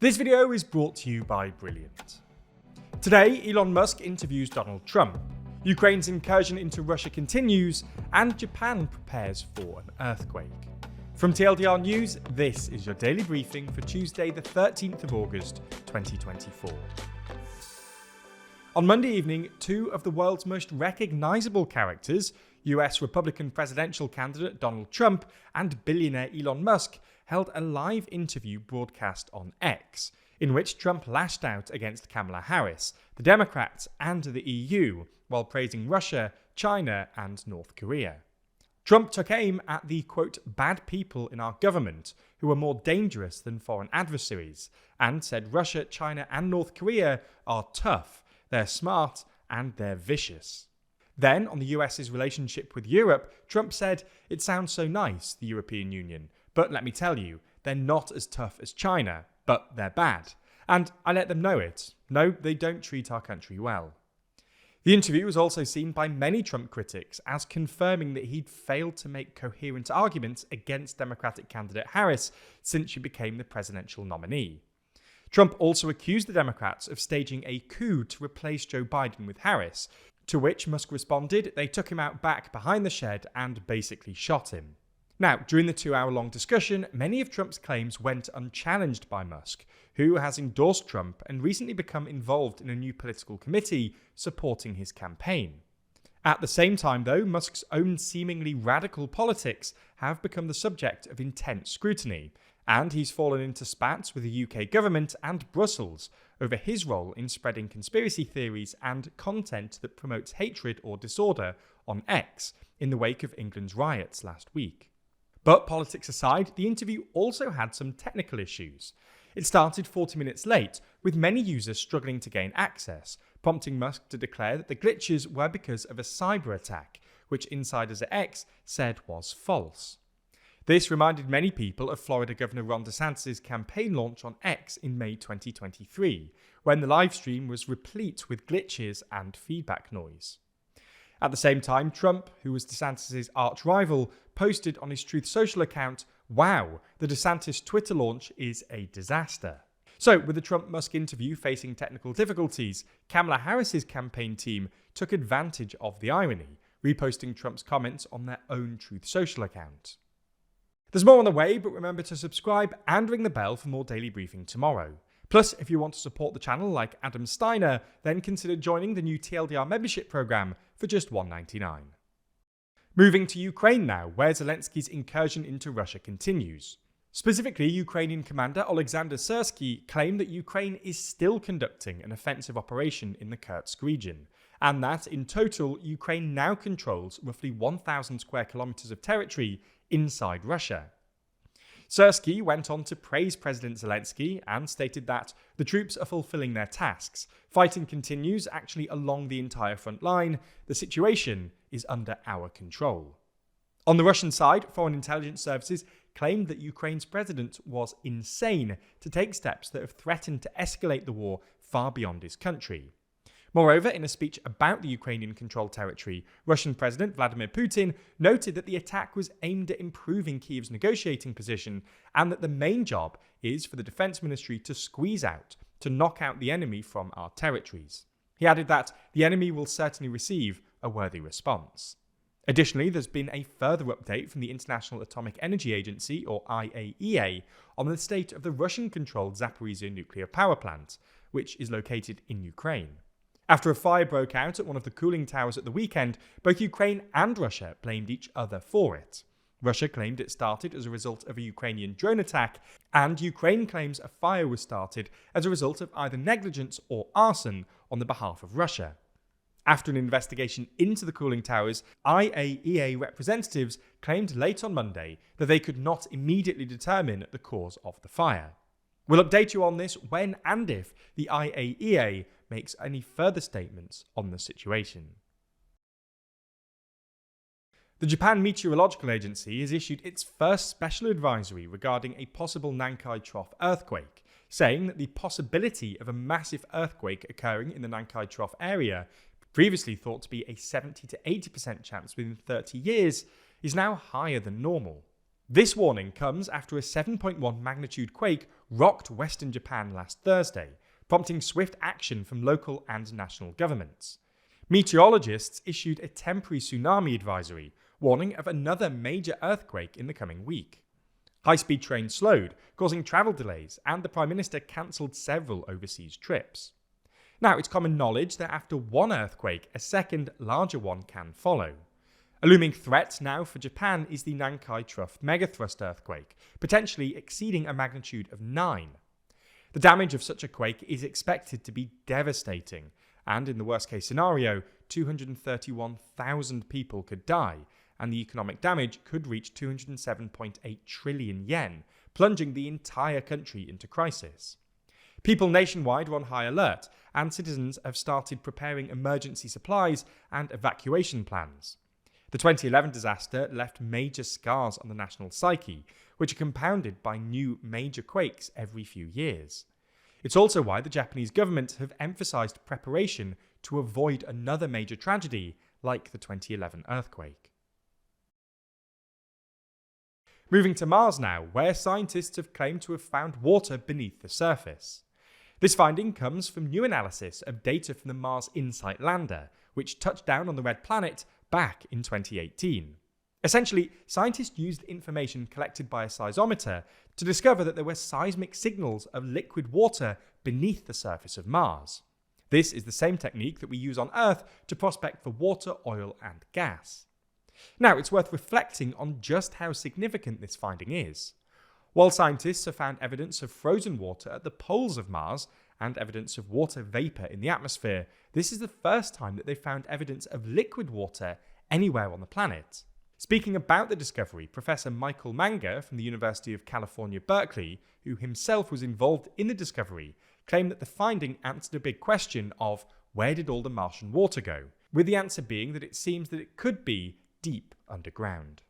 This video is brought to you by Brilliant. Today, Elon Musk interviews Donald Trump, Ukraine's incursion into Russia continues, and Japan prepares for an earthquake. From TLDR News, this is your daily briefing for Tuesday the 13th of August 2024. On Monday evening, two of the world's most recognisable characters, US Republican presidential candidate Donald Trump and billionaire Elon Musk, held a live interview broadcast on X, in which Trump lashed out against Kamala Harris, the Democrats, and the EU, while praising Russia, China, and North Korea. Trump took aim at the, quote, bad people in our government who are more dangerous than foreign adversaries, and said Russia, China, and North Korea are tough, they're smart, and they're vicious. Then, on the US's relationship with Europe, Trump said, "It sounds so nice, the European Union, but let me tell you, they're not as tough as China, but they're bad. And I let them know it. No, they don't treat our country well." The interview was also seen by many Trump critics as confirming that he'd failed to make coherent arguments against Democratic candidate Harris since she became the presidential nominee. Trump also accused the Democrats of staging a coup to replace Joe Biden with Harris, to which Musk responded they took him out back behind the shed and basically shot him. Now, during the 2-hour-long discussion, many of Trump's claims went unchallenged by Musk, who has endorsed Trump and recently become involved in a new political committee supporting his campaign. At the same time, though, Musk's own seemingly radical politics have become the subject of intense scrutiny, and he's fallen into spats with the UK government and Brussels over his role in spreading conspiracy theories and content that promotes hatred or disorder on X in the wake of England's riots last week. But politics aside, the interview also had some technical issues. It started 40 minutes late, with many users struggling to gain access, prompting Musk to declare that the glitches were because of a cyber attack, which insiders at X said was false. This reminded many people of Florida Governor Ron DeSantis' campaign launch on X in May 2023, when the livestream was replete with glitches and feedback noise. At the same time, Trump, who was DeSantis' arch-rival, posted on his Truth Social account, "Wow, the DeSantis Twitter launch is a disaster." So, with the Trump-Musk interview facing technical difficulties, Kamala Harris's campaign team took advantage of the irony, reposting Trump's comments on their own Truth Social account. There's more on the way, but remember to subscribe and ring the bell for more daily briefing tomorrow. Plus, if you want to support the channel like Adam Steiner, then consider joining the new TLDR membership program for just $1.99. Moving to Ukraine now, where Zelensky's incursion into Russia continues. Specifically, Ukrainian commander Oleksandr Syrsky claimed that Ukraine is still conducting an offensive operation in the Kursk region, and that in total, Ukraine now controls roughly 1,000 square kilometers of territory inside Russia. Syrsky went on to praise President Zelensky and stated that the troops are fulfilling their tasks. Fighting continues actually along the entire front line. The situation is under our control. On the Russian side, foreign intelligence services claimed that Ukraine's president was insane to take steps that have threatened to escalate the war far beyond his country. Moreover, in a speech about the Ukrainian-controlled territory, Russian President Vladimir Putin noted that the attack was aimed at improving Kyiv's negotiating position and that the main job is for the defense ministry to squeeze out, to knock out the enemy from our territories. He added that the enemy will certainly receive a worthy response. Additionally, there's been a further update from the International Atomic Energy Agency, or IAEA, on the state of the Russian-controlled Zaporizhzhia nuclear power plant, which is located in Ukraine. After a fire broke out at one of the cooling towers at the weekend, both Ukraine and Russia blamed each other for it. Russia claimed it started as a result of a Ukrainian drone attack, and Ukraine claims a fire was started as a result of either negligence or arson on the behalf of Russia. After an investigation into the cooling towers, IAEA representatives claimed late on Monday that they could not immediately determine the cause of the fire. We'll update you on this when and if the IAEA makes any further statements on the situation. The Japan Meteorological Agency has issued its first special advisory regarding a possible Nankai Trough earthquake, saying that the possibility of a massive earthquake occurring in the Nankai Trough area, previously thought to be a 70 to 80% chance within 30 years, is now higher than normal. This warning comes after a 7.1 magnitude quake rocked western Japan last Thursday, prompting swift action from local and national governments. Meteorologists issued a temporary tsunami advisory, warning of another major earthquake in the coming week. High-speed trains slowed, causing travel delays, and the Prime Minister cancelled several overseas trips. Now, it's common knowledge that after one earthquake, a second, larger one can follow. A looming threat now for Japan is the Nankai Trough megathrust earthquake, potentially exceeding a magnitude of 9. The damage of such a quake is expected to be devastating, and in the worst-case scenario, 231,000 people could die, and the economic damage could reach 207.8 trillion yen, plunging the entire country into crisis. People nationwide are on high alert, and citizens have started preparing emergency supplies and evacuation plans. The 2011 disaster left major scars on the national psyche, which are compounded by new major quakes every few years. It's also why the Japanese government have emphasized preparation to avoid another major tragedy like the 2011 earthquake. Moving to Mars now, where scientists have claimed to have found water beneath the surface. This finding comes from new analysis of data from the Mars InSight lander, which touched down on the red planet back in 2018. Essentially, scientists used information collected by a seismometer to discover that there were seismic signals of liquid water beneath the surface of Mars. This is the same technique that we use on Earth to prospect for water, oil, and gas. Now, it's worth reflecting on just how significant this finding is. While scientists have found evidence of frozen water at the poles of Mars and evidence of water vapour in the atmosphere, this is the first time that they've found evidence of liquid water anywhere on the planet. Speaking about the discovery, Professor Michael Manger from the University of California, Berkeley, who himself was involved in the discovery, claimed that the finding answered a big question of where did all the Martian water go, with the answer being that it seems that it could be deep underground.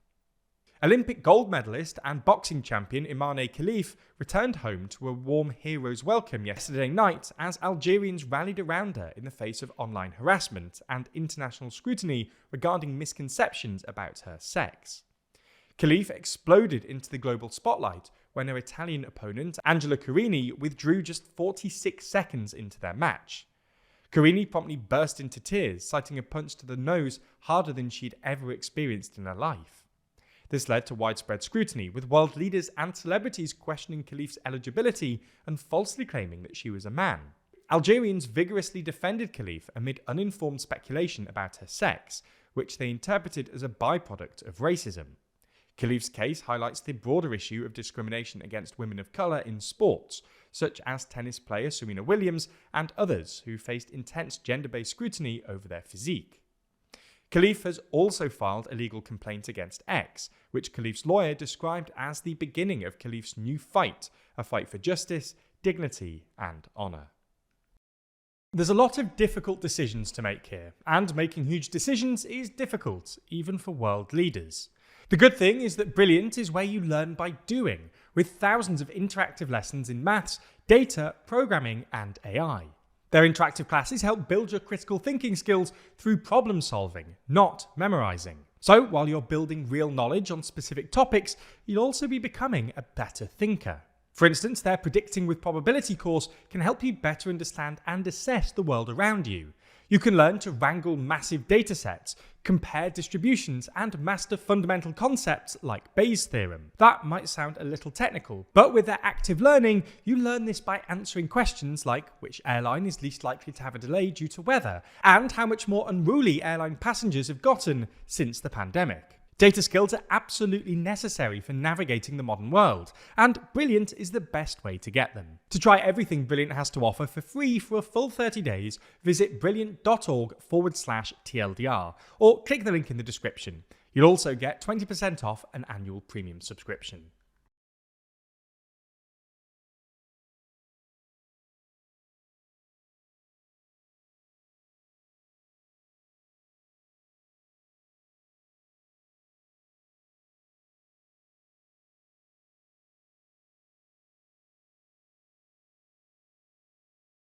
Olympic gold medalist and boxing champion Imane Khelif returned home to a warm hero's welcome yesterday night as Algerians rallied around her in the face of online harassment and international scrutiny regarding misconceptions about her sex. Khelif exploded into the global spotlight when her Italian opponent Angela Carini withdrew just 46 seconds into their match. Carini promptly burst into tears, citing a punch to the nose harder than she'd ever experienced in her life. This led to widespread scrutiny, with world leaders and celebrities questioning Khelif's eligibility and falsely claiming that she was a man. Algerians vigorously defended Khelif amid uninformed speculation about her sex, which they interpreted as a byproduct of racism. Khelif's case highlights the broader issue of discrimination against women of colour in sports, such as tennis player Serena Williams and others who faced intense gender-based scrutiny over their physique. Khelif has also filed a legal complaint against X, which Khelif's lawyer described as the beginning of Khelif's new fight, a fight for justice, dignity, and honour. There's a lot of difficult decisions to make here, and making huge decisions is difficult, even for world leaders. The good thing is that Brilliant is where you learn by doing, with thousands of interactive lessons in maths, data, programming, and AI. Their interactive classes help build your critical thinking skills through problem solving, not memorizing. So, while you're building real knowledge on specific topics, you'll also be becoming a better thinker. For instance, their Predicting with Probability course can help you better understand and assess the world around you. You can learn to wrangle massive datasets, compare distributions, and master fundamental concepts like Bayes' theorem. That might sound a little technical, but with their active learning, you learn this by answering questions like which airline is least likely to have a delay due to weather, and how much more unruly airline passengers have gotten since the pandemic. Data skills are absolutely necessary for navigating the modern world, and Brilliant is the best way to get them. To try everything Brilliant has to offer for free for a full 30 days, visit brilliant.org/TLDR, or click the link in the description. You'll also get 20% off an annual premium subscription.